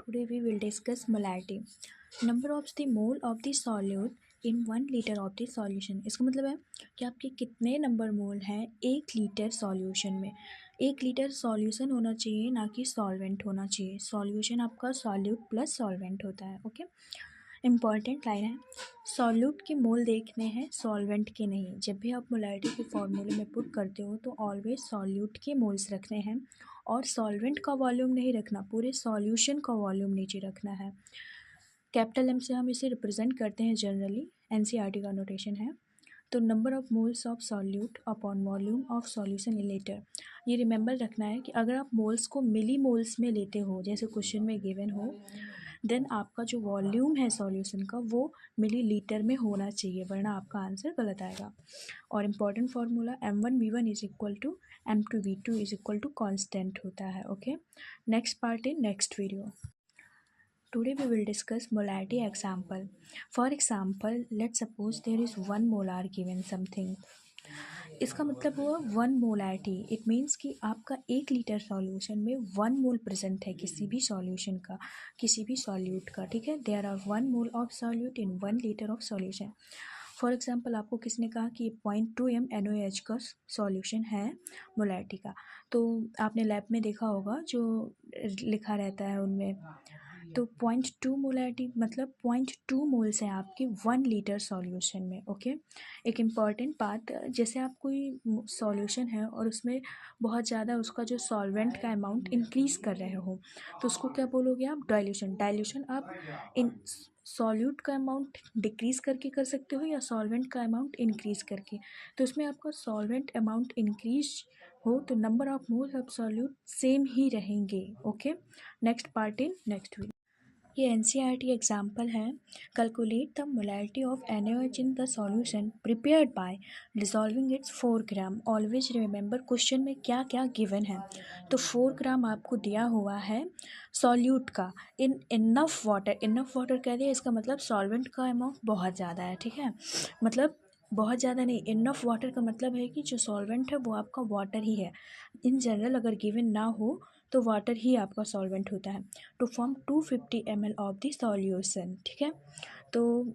Today we will discuss molarity. Number of the mole of the solute in 1 liter of the solution. इसका मतलब है कि आपके कितने नंबर मोल हैं 1 लीटर सॉल्यूशन में। 1 लीटर सॉल्यूशन होना चाहिए, ना कि सॉल्वेंट होना चाहिए। सॉल्यूशन आपका सॉल्यूट प्लस सॉल्वेंट होता है। ओके, इम्पॉर्टेंट लाइन है, सॉल्यूट के मोल देखने हैं, सॉल्वेंट के नहीं। जब भी आप मोलारिटी के फॉर्मूले में पुट करते हो तो ऑलवेज सॉल्यूट के मोल्स रखने हैं और सॉल्वेंट का वॉल्यूम नहीं रखना, पूरे सॉल्यूशन का वॉल्यूम नीचे रखना है। कैपिटल एम से हम इसे रिप्रेजेंट करते हैं जनरली, एनसीईआरटी का नोटेशन है। तो number of moles of solute upon volume of solution in litre, ये रिमेंबर रखना है कि अगर आप मोल्स को मिली मोल्स में लेते हो, जैसे क्वेश्चन में गिवन हो, देन आपका जो वॉल्यूम है सॉल्यूशन का वो मिली लीटर में होना चाहिए, वरना आपका आंसर गलत आएगा। और important formula M1V1 is equal to M2V2 is equal to constant होता है। Okay, next part in next video. Today we will discuss molarity example. For example, let's suppose there is 1 molar given something. इसका मतलब हुआ 1 molarity, it means कि आपका 1 litre solution में 1 मोल present है किसी भी सॉल्यूशन का, किसी भी सॉल्यूट का। ठीक है, there are 1 mole of solute in 1 litre of solution. For example आपको किसने कहा कि 0.2 NaOH का सॉल्यूशन है मोलारिटी का, तो आपने लैब में देखा होगा जो लिखा रहता है उनमें, तो 0.2 मोलारिटी मतलब 0.2 मोल्स हैं आपके 1 लीटर सॉल्यूशन में। ओके, एक इम्पॉर्टेंट बात, जैसे आप कोई सॉल्यूशन है और उसमें बहुत ज़्यादा उसका जो सॉल्वेंट का अमाउंट इंक्रीज़ कर रहे हो तो उसको क्या बोलोगे आप? डाइल्यूशन। डाइल्यूशन आप इन सॉल्यूट का अमाउंट डिक्रीज़ करके कर सकते हो या सॉल्वेंट का अमाउंट इंक्रीज़ करके। तो उसमें आपका सॉल्वेंट अमाउंट इंक्रीज हो तो number of moles of solute same ही रहेंगे। Okay, next part in next video. ये NCERT एग्जाम्पल है, calculate the molarity of NaOH in the solution prepared by dissolving its 4 gram. Always remember question में क्या क्या given है। तो 4 ग्राम आपको दिया हुआ है सॉल्यूट का इन इनफ वाटर। इनफ वाटर कह दिया, इसका मतलब सॉल्वेंट का अमाउंट बहुत ज़्यादा है। ठीक है, मतलब बहुत ज़्यादा नहीं, इनफ वाटर का मतलब है कि जो सॉल्वेंट है वो आपका वाटर ही है। इन जनरल अगर गिवन ना हो तो वाटर ही आपका सॉल्वेंट होता है। To form 250 ml of the solution. ठीक है, तो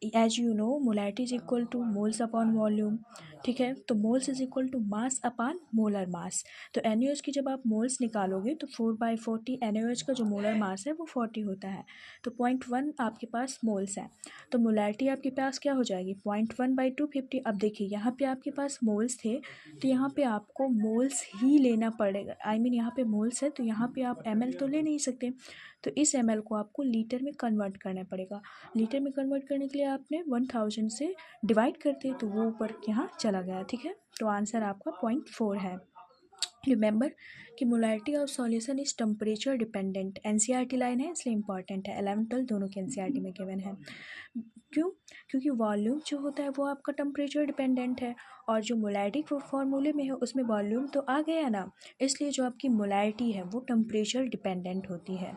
as you know molarity is equal to moles upon volume. ठीक है, तो moles is equal to mass upon molar mass. तो NaOH की जब आप मोल्स निकालोगे तो 4/40 NaOH का जो मोलर मास है वो 40 होता है। तो 0.1 आपके पास मोल्स है, तो मोलारिटी आपके पास क्या हो जाएगी? 0.1/250। अब देखिए यहाँ पे आपके पास मोल्स थे तो यहाँ पे आपको मोल्स ही लेना पड़ेगा। आई मीन यहाँ पे मोल्स है तो यहाँ पे आप ml तो ले नहीं सकते, तो इस ml को आपको लीटर में कन्वर्ट करना पड़ेगा। लीटर में कन्वर्ट करने के लिए आपने 1000 से डिवाइड करते तो वो ऊपर यहाँ चला गया। ठीक है, तो आंसर आपका 0.4 है। रिमेंबर कि molarity of solution is temperature dependent. NCERT line है इसलिए इंपॉर्टेंट है, 11 12 दोनों के NCERT में गिवन है। क्यों? क्योंकि वॉल्यूम जो होता है वो आपका टेम्परेचर डिपेंडेंट है और जो मोलारिटी फॉर्मूले में है उसमें वॉल्यूम तो आ गया ना, इसलिए जो आपकी मोलारिटी है वो टेम्परेचर डिपेंडेंट होती है।